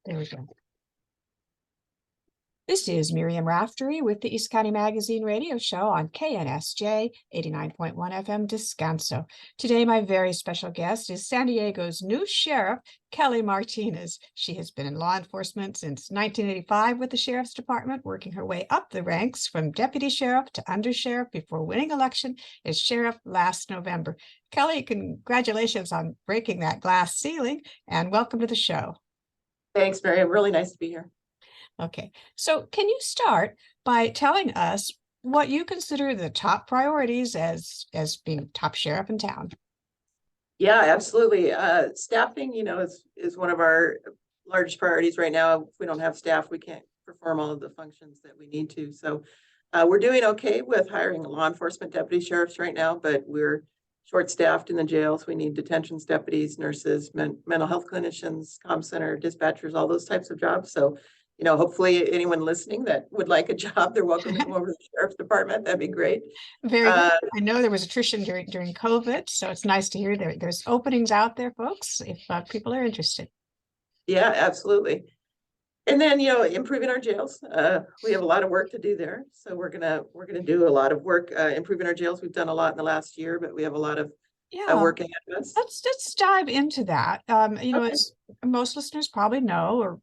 There we go. This is Miriam Raftery with the East County Magazine radio show on KNSJ 89.1 FM Descanso. Today, my very special guest is San Diego's new sheriff, Kelly Martinez. She has been in law enforcement since 1985 with the Sheriff's Department, working her way up the ranks from deputy sheriff to undersheriff before winning election as sheriff last November. Kelly, congratulations on breaking that glass ceiling and welcome to the show. Thanks, Miriam. Really nice to be here. Okay, so can you start by telling us what you consider the top priorities as being top sheriff in town? Yeah, absolutely. Staffing, is one of our largest priorities right now. If we don't have staff, we can't perform all of the functions that we need to. So we're doing okay with hiring law enforcement deputy sheriffs right now, but we're short-staffed in the jails. We need detentions deputies, nurses, mental health clinicians, comm center, dispatchers, all those types of jobs. So hopefully anyone listening that would like a job, they're welcome to come over to the Sheriff's Department. That'd be great. Very good. I know there was attrition during COVID, so it's nice to hear there's openings out there, folks, if people are interested. Yeah, absolutely. And then, improving our jails. We have a lot of work to do there. So we're gonna do a lot of work improving our jails. We've done a lot in the last year, but we have a lot of work ahead of us. Let's dive into that. Okay. As most listeners probably know,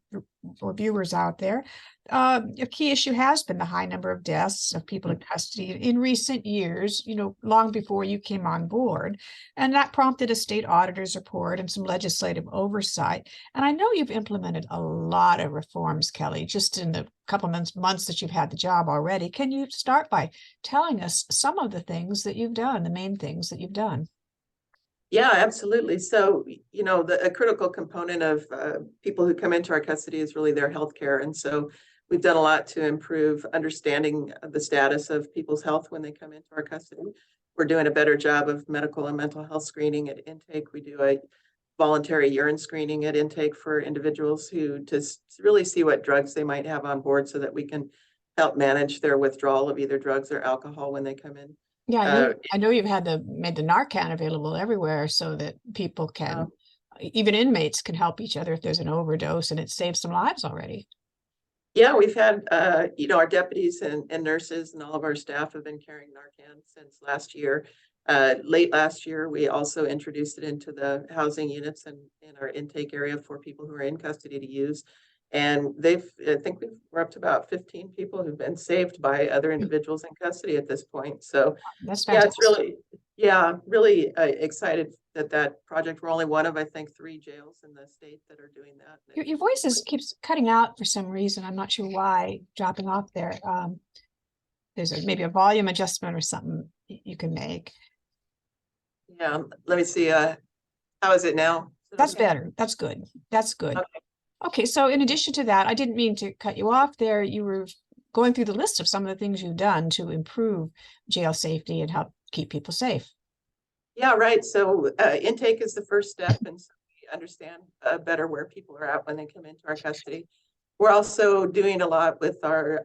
or viewers out there, a key issue has been the high number of deaths of people in custody in recent years, long before you came on board. And that prompted a state auditor's report and some legislative oversight. And I know you've implemented a lot of reforms, Kelly, just in the couple months that you've had the job already. Can you start by telling us some of the things that you've done, the main things that you've done? Yeah, absolutely. So, a critical component of people who come into our custody is really their health care. And so we've done a lot to improve understanding the status of people's health when they come into our custody. We're doing a better job of medical and mental health screening at intake. We do a voluntary urine screening at intake for individuals to really see what drugs they might have on board so that we can help manage their withdrawal of either drugs or alcohol when they come in. Yeah, I know you've made the Narcan available everywhere so that people can, even inmates can help each other if there's an overdose, and it saves some lives already. Yeah, we've had, our deputies and nurses and all of our staff have been carrying Narcan since last year. Late last year, we also introduced it into the housing units and in our intake area for people who are in custody to use. And I think we're up to about 15 people who've been saved by other individuals in custody at this point. So that's fantastic. Yeah, it's really excited that project. We're only one of, I think, 3 jails in the state that are doing that. Your voice keeps cutting out for some reason. I'm not sure why, dropping off there. There's maybe a volume adjustment or something you can make. Yeah, let me see. How is it now? That's better. That's good. That's good. Okay, so in addition to that, I didn't mean to cut you off there. You were going through the list of some of the things you've done to improve jail safety and help keep people safe. Yeah, right. So intake is the first step, and so we understand better where people are at when they come into our custody. We're also doing a lot with our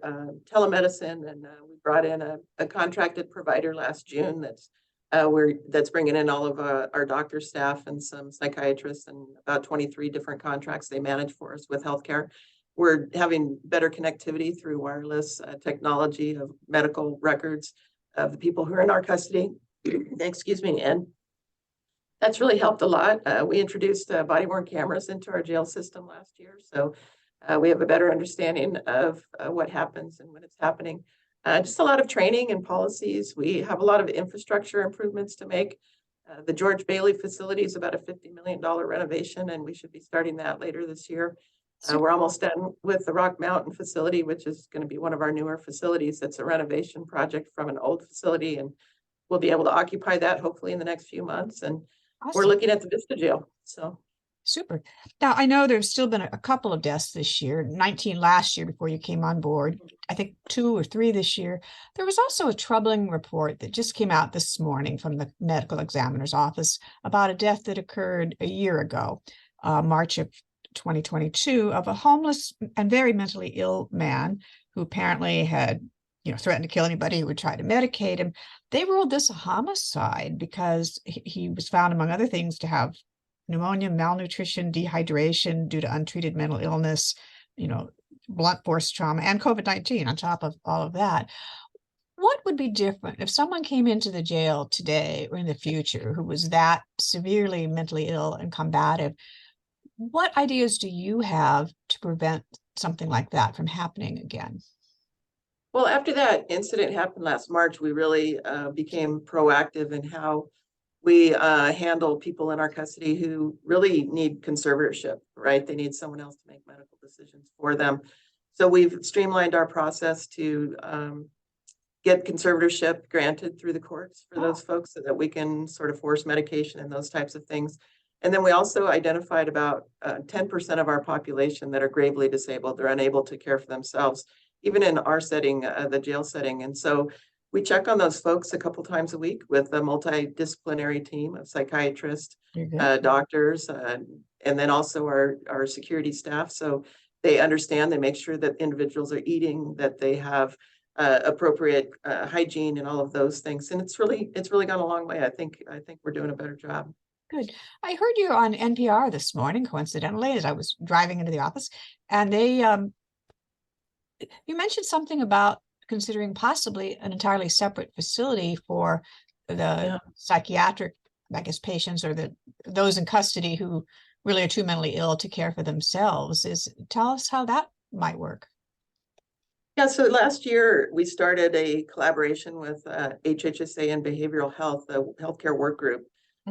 telemedicine, and we brought in a contracted provider last June that's bringing in all of our doctor staff and some psychiatrists and about 23 different contracts they manage for us with healthcare. We're having better connectivity through wireless technology of medical records of the people who are in our custody. Excuse me. And that's really helped a lot. We introduced body-worn cameras into our jail system last year. So we have a better understanding of what happens and when it's happening. Just a lot of training and policies. We have a lot of infrastructure improvements to make. The George Bailey facility is about a $50 million renovation, and we should be starting that later this year. We're almost done with the Rock Mountain facility, which is going to be one of our newer facilities. That's a renovation project from an old facility, and we'll be able to occupy that hopefully in the next few months. And we're looking at the Vista jail. So super. Now, I know there's still been a couple of deaths this year, 19 last year before you came on board. I think 2 or 3 this year. There was also a troubling report that just came out this morning from the medical examiner's office about a death that occurred a year ago, March of 2022, of a homeless and very mentally ill man who apparently had threatened to kill anybody who would try to medicate him. They ruled this a homicide because he was found, among other things, to have pneumonia, malnutrition, dehydration due to untreated mental illness, blunt force trauma, and COVID-19 on top of all of that. What would be different if someone came into the jail today or in the future who was that severely mentally ill and combative? What ideas do you have to prevent something like that from happening again? Well, after that incident happened last March, we really became proactive in how we handle people in our custody who really need conservatorship, right? They need someone else to make medical decisions for them. So we've streamlined our process to get conservatorship granted through the courts for those folks so that we can sort of force medication and those types of things. And then we also identified about 10% of our population that are gravely disabled. They're unable to care for themselves, even in our setting, the jail setting. And so we check on those folks a couple times a week with a multidisciplinary team of psychiatrists, doctors, and then also our security staff. So they understand, they make sure that individuals are eating, that they have appropriate hygiene and all of those things. And it's really gone a long way. I think we're doing a better job. Good. I heard you on NPR this morning, coincidentally, as I was driving into the office, and you mentioned something about considering possibly an entirely separate facility for the psychiatric, I guess, patients or those in custody who really are too mentally ill to care for themselves. Tell us how that might work. Yeah, so last year we started a collaboration with HHSA and Behavioral Health, the healthcare work group.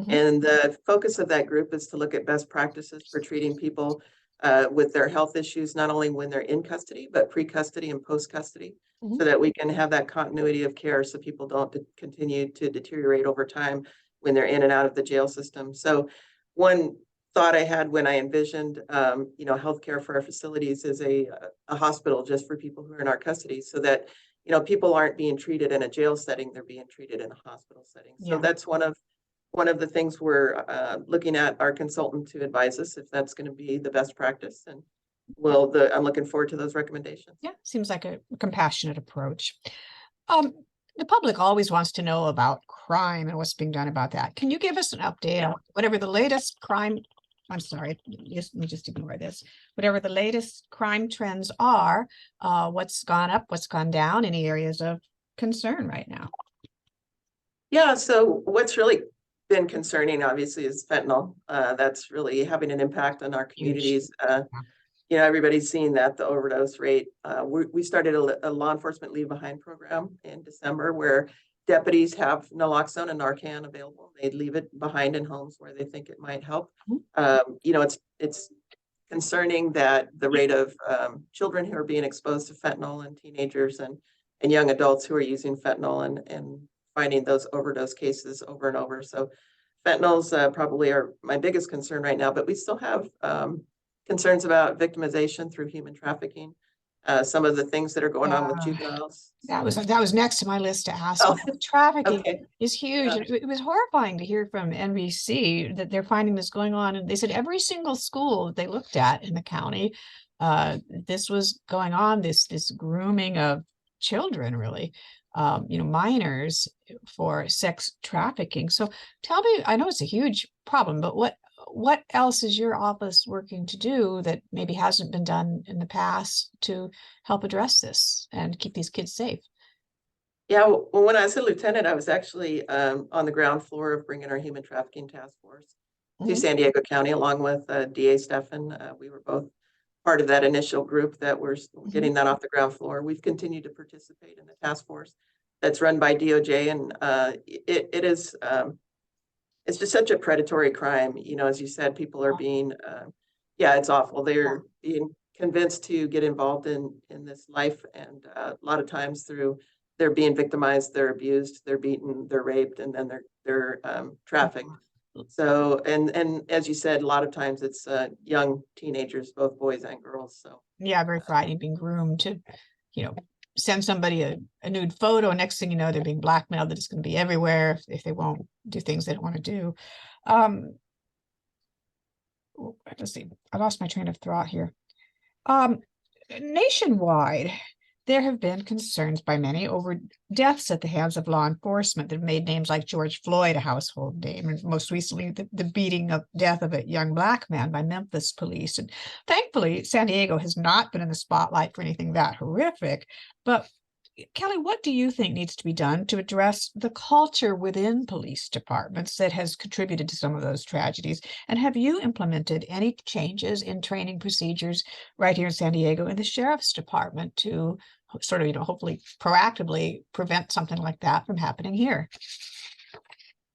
And the focus of that group is to look at best practices for treating people with their health issues, not only when they're in custody, but pre-custody and post-custody, so that we can have that continuity of care so people don't continue to deteriorate over time when they're in and out of the jail system. So one thought I had when I envisioned, healthcare for our facilities is a hospital just for people who are in our custody, so that, people aren't being treated in a jail setting, they're being treated in a hospital setting. So that's one of the things we're looking at our consultant to advise us if that's going to be the best practice. And I'm looking forward to those recommendations. Yeah, seems like a compassionate approach. The public always wants to know about crime and what's being done about that. Can you give us an update on whatever the latest crime? I'm sorry, let me just ignore this. Whatever the latest crime trends are, what's gone up, what's gone down, any areas of concern right now? Yeah, so what's really been concerning, obviously, is fentanyl. That's really having an impact on our communities. Everybody's seeing that, the overdose rate. We started a law enforcement leave behind program in December where deputies have naloxone and Narcan available. They leave it behind in homes where they think it might help. It's concerning that the rate of children who are being exposed to fentanyl and teenagers and young adults who are using fentanyl and finding those overdose cases over and over. So fentanyl's probably are my biggest concern right now, but we still have concerns about victimization through human trafficking. Some of the things that are going on with juveniles. That was next to my list to ask. Trafficking is huge. Yeah. It was horrifying to hear from NBC that they're finding this going on. And they said every single school they looked at in the county, this was going on, this grooming of children, really, minors for sex trafficking. So tell me, I know it's a huge problem, but what else is your office working to do that maybe hasn't been done in the past to help address this and keep these kids safe? Yeah, well, when I was a lieutenant, I was actually on the ground floor of bringing our human trafficking task force to San Diego County, along with DA Stephan. We were both part of that initial group that were getting that off the ground floor. We've continued to participate in the task force that's run by DOJ, and it is it's just such a predatory crime. As you said, people are being, it's awful. They're being convinced to get involved in this life, and a lot of times they're being victimized, they're abused, they're beaten, they're raped, and then they're trafficked. So, and as you said, a lot of times it's young teenagers, both boys and girls. So yeah, very frightening, being groomed to, send somebody a nude photo. Next thing you know, they're being blackmailed that it's going to be everywhere if they won't do things they don't want to do. Let's see, I lost my train of thought here. Nationwide, there have been concerns by many over deaths at the hands of law enforcement that have made names like George Floyd a household name, and most recently the beating of death of a young Black man by Memphis police. And thankfully, San Diego has not been in the spotlight for anything that horrific. But Kelly, what do you think needs to be done to address the culture within police departments that has contributed to some of those tragedies? And have you implemented any changes in training procedures right here in San Diego in the sheriff's department to sort of, hopefully proactively prevent something like that from happening here?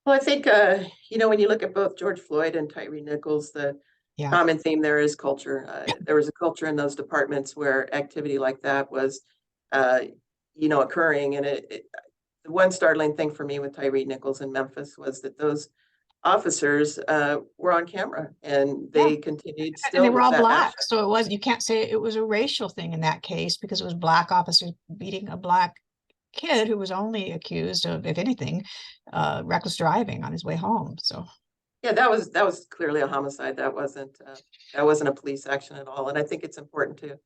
Well, I think, when you look at both George Floyd and Tyree Nichols, the Yeah. common theme there is culture. There was a culture in those departments where activity like that was, occurring. And the one startling thing for me with Tyree Nichols in Memphis was that those officers were on camera, and they continued And still they were with all that Black. action. So you can't say it was a racial thing in that case because it was Black officers beating a Black kid who was only accused of, if anything, reckless driving on his way home. So Yeah, that was clearly a homicide. That wasn't a police action at all. And I think it's important to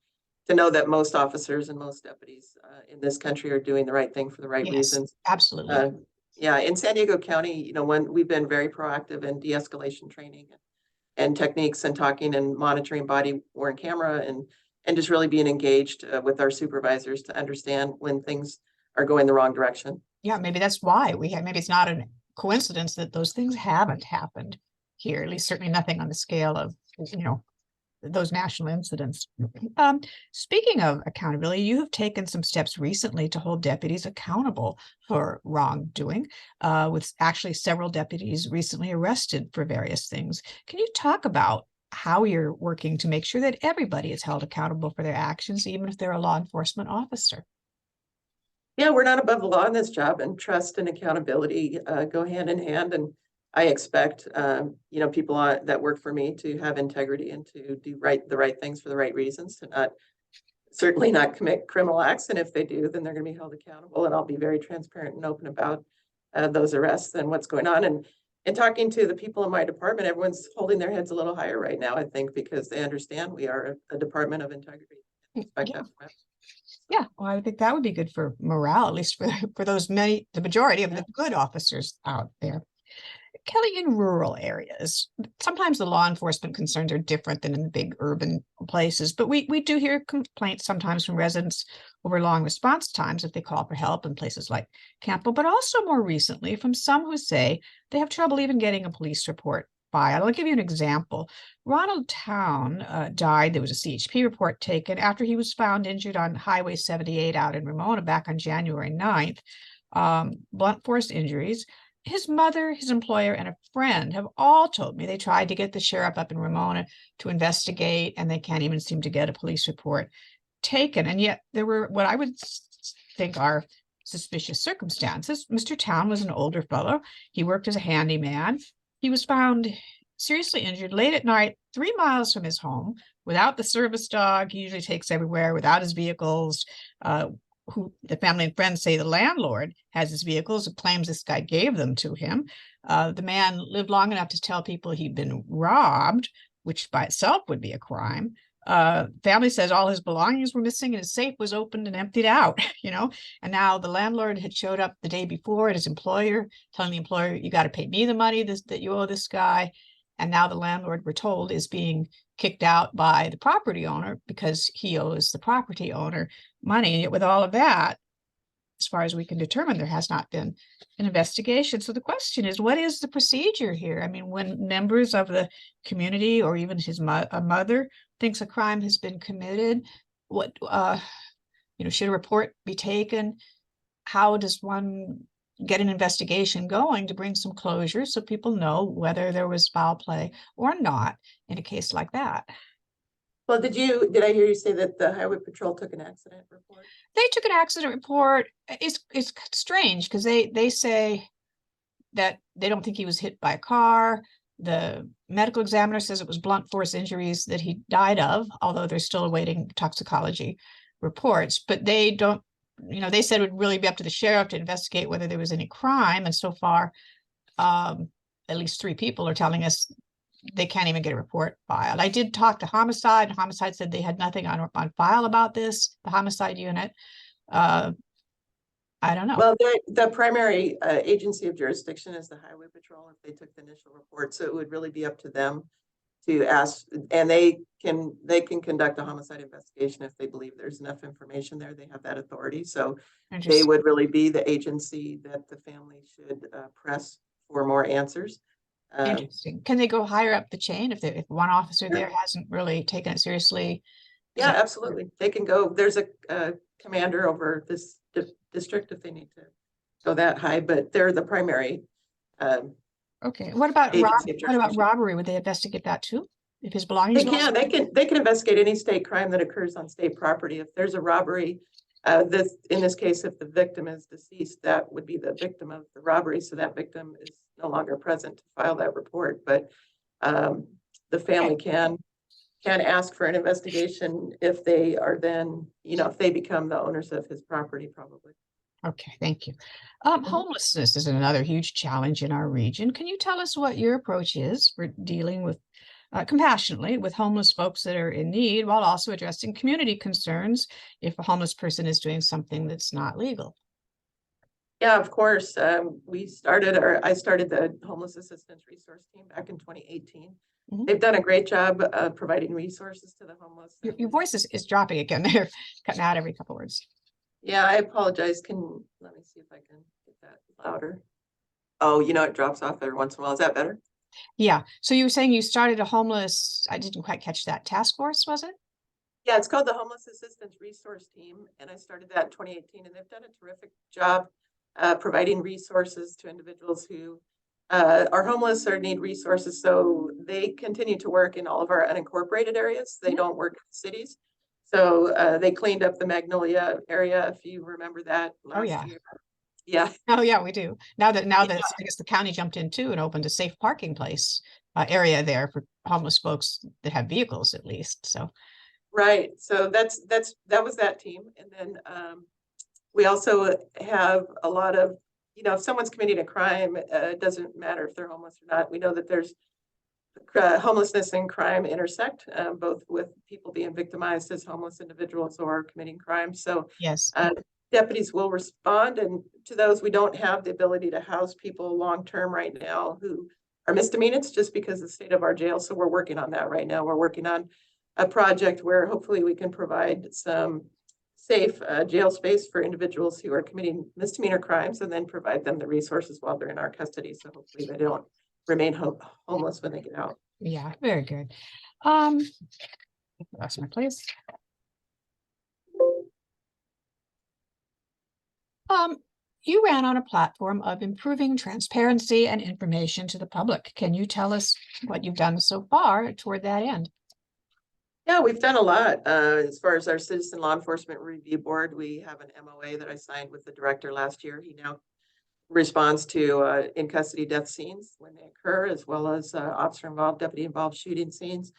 know that most officers and most deputies in this country are doing the right thing for the right yes, reasons. absolutely. Yeah, in San Diego County, when we've been very proactive in de-escalation training and techniques and talking and monitoring body worn camera and just really being engaged with our supervisors to understand when things are going the wrong direction. Yeah, maybe that's why we have, maybe it's not a coincidence that those things haven't happened here, at least certainly nothing on the scale of, those national incidents. Speaking of accountability, you have taken some steps recently to hold deputies accountable for wrongdoing, with actually several deputies recently arrested for various things. Can you talk about how you're working to make sure that everybody is held accountable for their actions, even if they're a law enforcement officer? Yeah, we're not above the law in this job, and trust and accountability go hand in hand. And I expect, people that work for me to have integrity and to do the right things for the right reasons, to certainly not commit criminal acts. And if they do, then they're going to be held accountable. And I'll be very transparent and open about those arrests and what's going on. And talking to the people in my department, everyone's holding their heads a little higher right now, I think, because they understand we are a department of integrity. Expect that from us. Yeah, well, I think that would be good for morale, at least for those the majority of the good officers out there. Kelly, in rural areas, sometimes the law enforcement concerns are different than in the big urban places, but we do hear complaints sometimes from residents over long response times if they call for help in places like Campo, but also more recently from some who say they have trouble even getting a police report filed. I'll give you an example. Ronald Town died. There was a CHP report taken after he was found injured on Highway 78 out in Ramona back on January 9th. Blunt force injuries. His mother, his employer, and a friend have all told me they tried to get the sheriff up in Ramona to investigate, and they can't even seem to get a police report taken. And yet there were what I would think are suspicious circumstances. Mr. Town was an older fellow. He worked as a handyman. He was found seriously injured late at night, 3 miles from his home, without the service dog he usually takes everywhere, without his vehicles, who the family and friends say the landlord has his vehicles and claims this guy gave them to him. The man lived long enough to tell people he'd been robbed, which by itself would be a crime. Family says all his belongings were missing and his safe was opened and emptied out, and now the landlord had showed up the day before at his employer, telling the employer, you got to pay me the money that you owe this guy. And now the landlord, we're told, is being kicked out by the property owner because he owes the property owner money. And yet with all of that, as far as we can determine, there has not been an investigation. So the question is, what is the procedure here? I mean, when members of the community or even a mother thinks a crime has been committed, what, should a report be taken? How does one get an investigation going to bring some closure so people know whether there was foul play or not in a case like that? Well, did I hear you say that the highway patrol took an accident report? They took an accident report. It's strange because they say that they don't think he was hit by a car. The medical examiner says it was blunt force injuries that he died of, although they're still awaiting toxicology reports. But they don't, they said it would really be up to the sheriff to investigate whether there was any crime. And so far, at least 3 people are telling us they can't even get a report filed. I did talk to homicide, and homicide said they had nothing on file about this, the homicide unit. I don't know. Well, the primary agency of jurisdiction is the Highway Patrol if they took the initial report. So it would really be up to them to ask, and they can conduct a homicide investigation if they believe there's enough information there. They have that authority. So they would really be the agency that the family should press for more answers. Interesting. Can they go higher up the chain if one officer there hasn't really taken it seriously? Yeah, absolutely. They can go. There's a commander over this district if they need to go that high, but they're the primary. Okay. What about robbery? Would they investigate that too? If his belongings? They can investigate any state crime that occurs on state property. If there's a robbery, in this case, if the victim is deceased, that would be the victim of the robbery. So that victim is no longer present to file that report. But the family can ask for an investigation if they are then, if they become the owners of his property, probably. Okay, thank you. Homelessness is another huge challenge in our region. Can you tell us what your approach is for dealing with compassionately with homeless folks that are in need, while also addressing community concerns if a homeless person is doing something that's not legal? Yeah, of course. I started the Homeless Assistance Resource Team back in 2018. They've done a great job providing resources to the homeless. Your voice is dropping again. They're cutting out every couple words. Yeah, I apologize. Let me see if I can get that louder. Oh, it drops off every once in a while. Is that better? Yeah. So you were saying you started a homeless, I didn't quite catch that, task force, was it? Yeah, it's called the Homeless Assistance Resource Team. And I started that in 2018, and they've done a terrific job providing resources to individuals who are homeless or need resources. So they continue to work in all of our unincorporated areas. They don't work in cities. So they cleaned up the Magnolia area, if you remember that last year. Yeah. Oh yeah, we do. Now that I guess the county jumped in too and opened a safe parking place area there for homeless folks that have vehicles at least. So right. So that was that team. And then we also have a lot of, if someone's committing a crime, it doesn't matter if they're homeless or not. We know that there's homelessness and crime intersect, both with people being victimized as homeless individuals or committing crimes. So yes, deputies will respond, and to those we don't have the ability to house people long-term right now who are misdemeanors just because of the state of our jail. So we're working on that right now. We're working on a project where hopefully we can provide some safe jail space for individuals who are committing misdemeanor crimes and then provide them the resources while they're in our custody. So hopefully they don't remain homeless when they get out. Yeah, very good. That's my place. You ran on a platform of improving transparency and information to the public. Can you tell us what you've done so far toward that end? Yeah, we've done a lot. As far as our Citizen Law Enforcement Review Board, we have an MOA that I signed with the director last year. He now responds to in custody death scenes when they occur, as well as officer involved, deputy involved shooting scenes.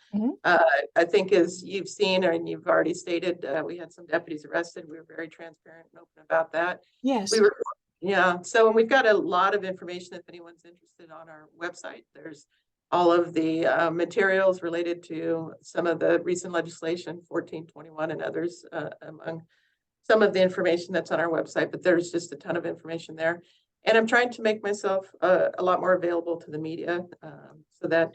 I think as you've seen and you've already stated, we had some deputies arrested. We were very transparent and open about that. Yes. So we've got a lot of information if anyone's interested on our website. There's all of the materials related to some of the recent legislation, 1421 and others, among some of the information that's on our website, but there's just a ton of information there. And I'm trying to make myself a lot more available to the media so that,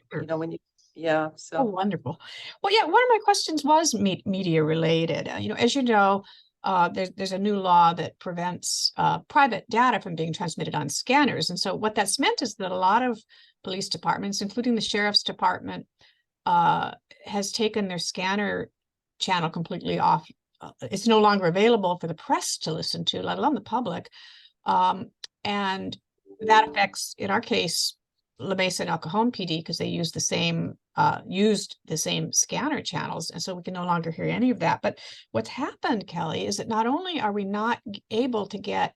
so. Oh, wonderful. Well, yeah, one of my questions was media related. As you know, there's a new law that prevents private data from being transmitted on scanners. And so what that's meant is that a lot of police departments, including the sheriff's department, has taken their scanner channel completely off. It's no longer available for the press to listen to, let alone the public. And that affects, in our case, La Mesa and El Cajon PD, because they used the same scanner channels. And so we can no longer hear any of that. But what's happened, Kelly, is that not only are we not able to get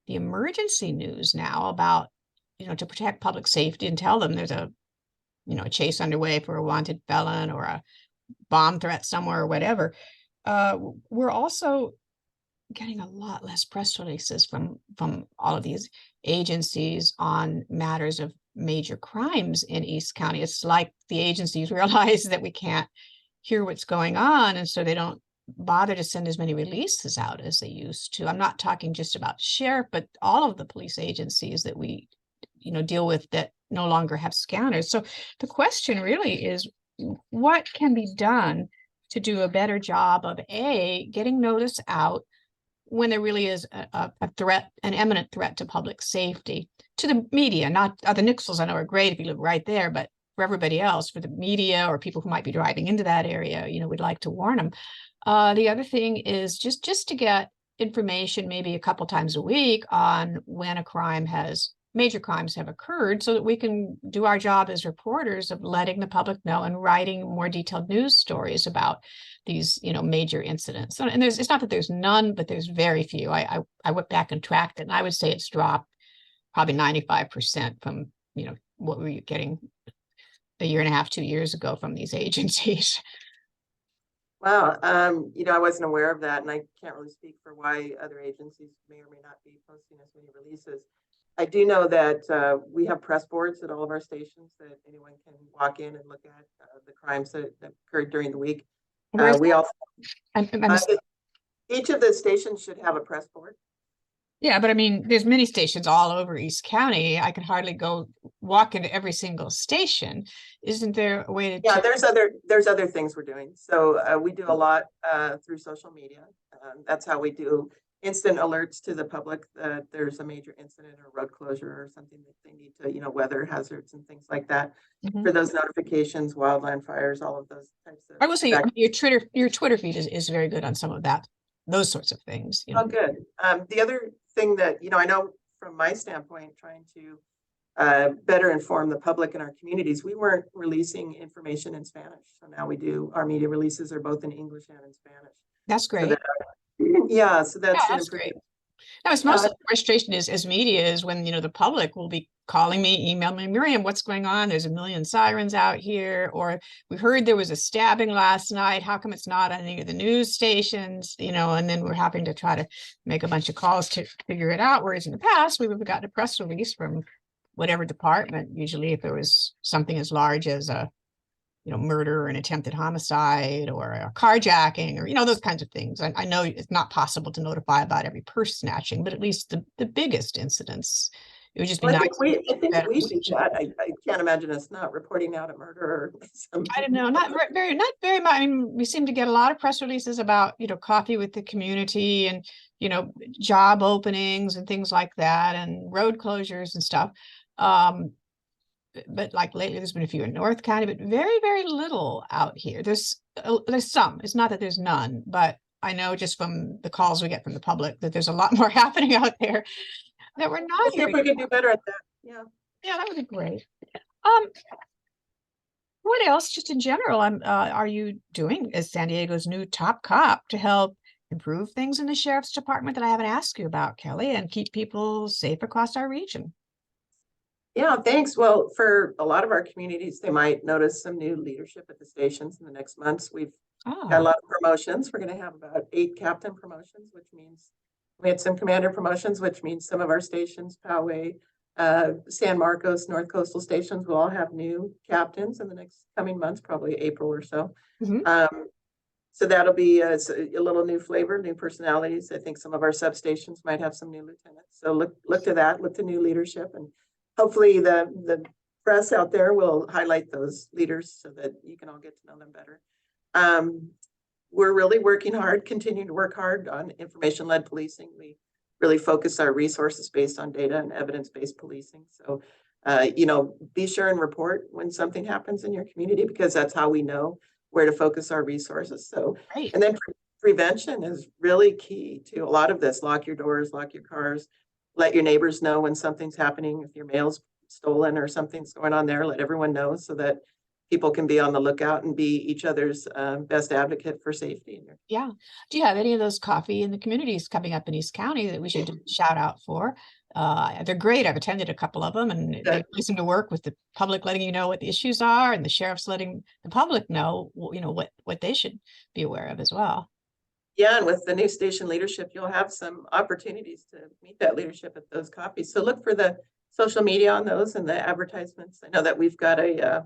the emergency news now about, to protect public safety and tell them there's a chase underway for a wanted felon or a bomb threat somewhere or whatever, we're also getting a lot less press releases from all of these agencies on matters of major crimes in East County. It's like the agencies realize that we can't hear what's going on, and so they don't bother to send as many releases out as they used to. I'm not talking just about sheriff, but all of the police agencies that we, deal with that no longer have scanners. So the question really is, what can be done to do a better job of getting notice out when there really is a threat, an imminent threat to public safety, to the media, not the Nixles. I know are great if you live right there, but for everybody else, for the media or people who might be driving into that area, we'd like to warn them. The other thing is just to get information maybe a couple times a week on when major crimes have occurred, so that we can do our job as reporters of letting the public know and writing more detailed news stories about these, major incidents. And it's not that there's none, but there's very few. I went back and tracked it, and I would say it's dropped probably 95% from, what we were getting a year and a half, 2 years ago from these agencies. Wow. I wasn't aware of that, and I can't really speak for why other agencies may or may not be posting as many releases. I do know that we have press boards at all of our stations that anyone can walk in and look at the crimes that occurred during the week. We also, each of the stations should have a press board. Yeah, but I mean, there's many stations all over East County. I can hardly go walk into every single station. Isn't there a way to? Yeah, there's other things we're doing. So we do a lot through social media. That's how we do instant alerts to the public that there's a major incident or road closure or something that they need to, weather hazards and things like that. For those notifications, wildland fires, all of those types of. I will say your Twitter feed is very good on some of that, those sorts of things. Oh, good. The other thing that, I know from my standpoint, trying to better inform the public in our communities, we weren't releasing information in Spanish. So now we do. Our media releases are both in English and in Spanish. That's great. So that's great. Now, it's most of the frustration is as media is when, the public will be calling me, emailing me, Miriam, what's going on? There's a million sirens out here. Or we heard there was a stabbing last night. How come it's not on any of the news stations? And then we're having to try to make a bunch of calls to figure it out. Whereas in the past, we would have gotten a press release from whatever department, usually if there was something as large as a murder or an attempted homicide or a carjacking or, those kinds of things. I know it's not possible to notify about every purse snatching, but at least the biggest incidents, it would just be nice. I think we do that. I can't imagine us not reporting out a murder or something. I don't know, not very much. I mean, we seem to get a lot of press releases about, coffee with the community and, job openings and things like that and road closures and stuff. But like lately, there's been a few in North County, but very, very little out here. There's some. It's not that there's none, but I know just from the calls we get from the public that there's a lot more happening out there that we're not. See if we could do better at that. Yeah, that would be great. What else, just in general, are you doing as San Diego's new top cop to help improve things in the sheriff's department that I haven't asked you about, Kelly, and keep people safe across our region? Yeah, thanks. Well, for a lot of our communities, they might notice some new leadership at the stations in the next months. We've got a lot of promotions. We're going to have about 8 captain promotions, which means we had some commander promotions, which means some of our stations, Poway, San Marcos, North Coastal stations will all have new captains in the next coming months, probably April or so. So that'll be a little new flavor, new personalities. I think some of our substations might have some new lieutenants. So look to that, look to new leadership, and hopefully the press out there will highlight those leaders so that you can all get to know them better. We're really working hard, continuing to work hard on information-led policing. We really focus our resources based on data and evidence-based policing. So, be sure and report when something happens in your community, because that's how we know where to focus our resources. So, and then prevention is really key to a lot of this. Lock your doors, lock your cars, let your neighbors know when something's happening. If your mail's stolen or something's going on there, let everyone know so that people can be on the lookout and be each other's best advocate for safety. Yeah. Do you have any of those coffee in the communities coming up in East County that we should shout out for? They're great. I've attended a couple of them, and they seem to work with the public, letting you know what the issues are, and the sheriff's letting the public know, what they should be aware of as well. Yeah, and with the new station leadership, you'll have some opportunities to meet that leadership at those coffees. So look for the social media on those and the advertisements. I know that we've got a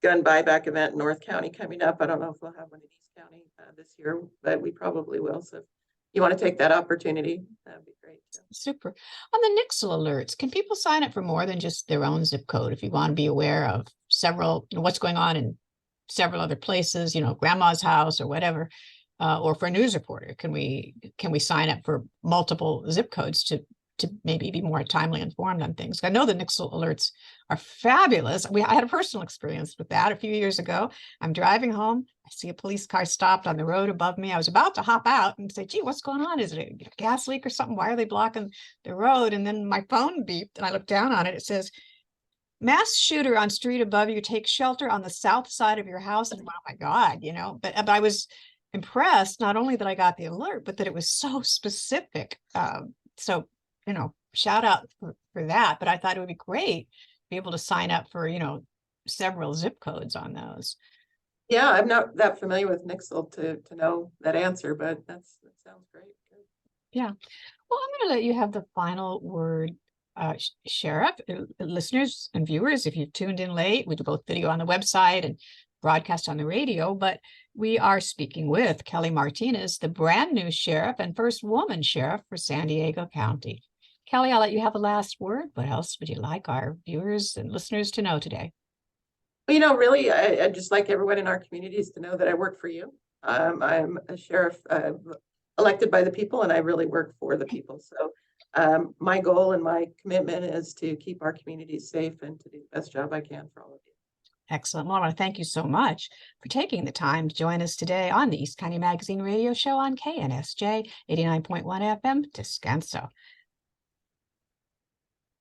gun buyback event in North County coming up. I don't know if we'll have one in East County this year, but we probably will. So if you want to take that opportunity, that'd be great too. Super. On the Nixle alerts, can people sign up for more than just their own zip code? If you want to be aware of several, what's going on in several other places, grandma's house or whatever, or for a news reporter, can we sign up for multiple zip codes to maybe be more timely informed on things? I know the Nixle alerts are fabulous. I had a personal experience with that a few years ago. I'm driving home. I see a police car stopped on the road above me. I was about to hop out and say, gee, what's going on? Is it a gas leak or something? Why are they blocking the road? And then my phone beeped and I looked down on it. It says, mass shooter on street above you, take shelter on the south side of your house. And oh my God, but I was impressed, not only that I got the alert, but that it was so specific. So shout out for that. But I thought it would be great to be able to sign up for, several zip codes on those. Yeah, I'm not that familiar with Nixle to know that answer, but that sounds great. Good. Yeah. Well, I'm going to let you have the final word, Sheriff. Listeners and viewers, if you've tuned in late, we do both video on the website and broadcast on the radio, but we are speaking with Kelly Martinez, the brand new sheriff and first woman sheriff for San Diego County. Kelly, I'll let you have the last word. What else would you like our viewers and listeners to know today? Well, really, I just like everyone in our communities to know that I work for you. I'm a sheriff elected by the people, and I really work for the people. So my goal and my commitment is to keep our communities safe and to do the best job I can for all of you. Excellent. Well, I want to thank you so much for taking the time to join us today on the East County Magazine radio show on KNSJ 89.1 FM, Descanso.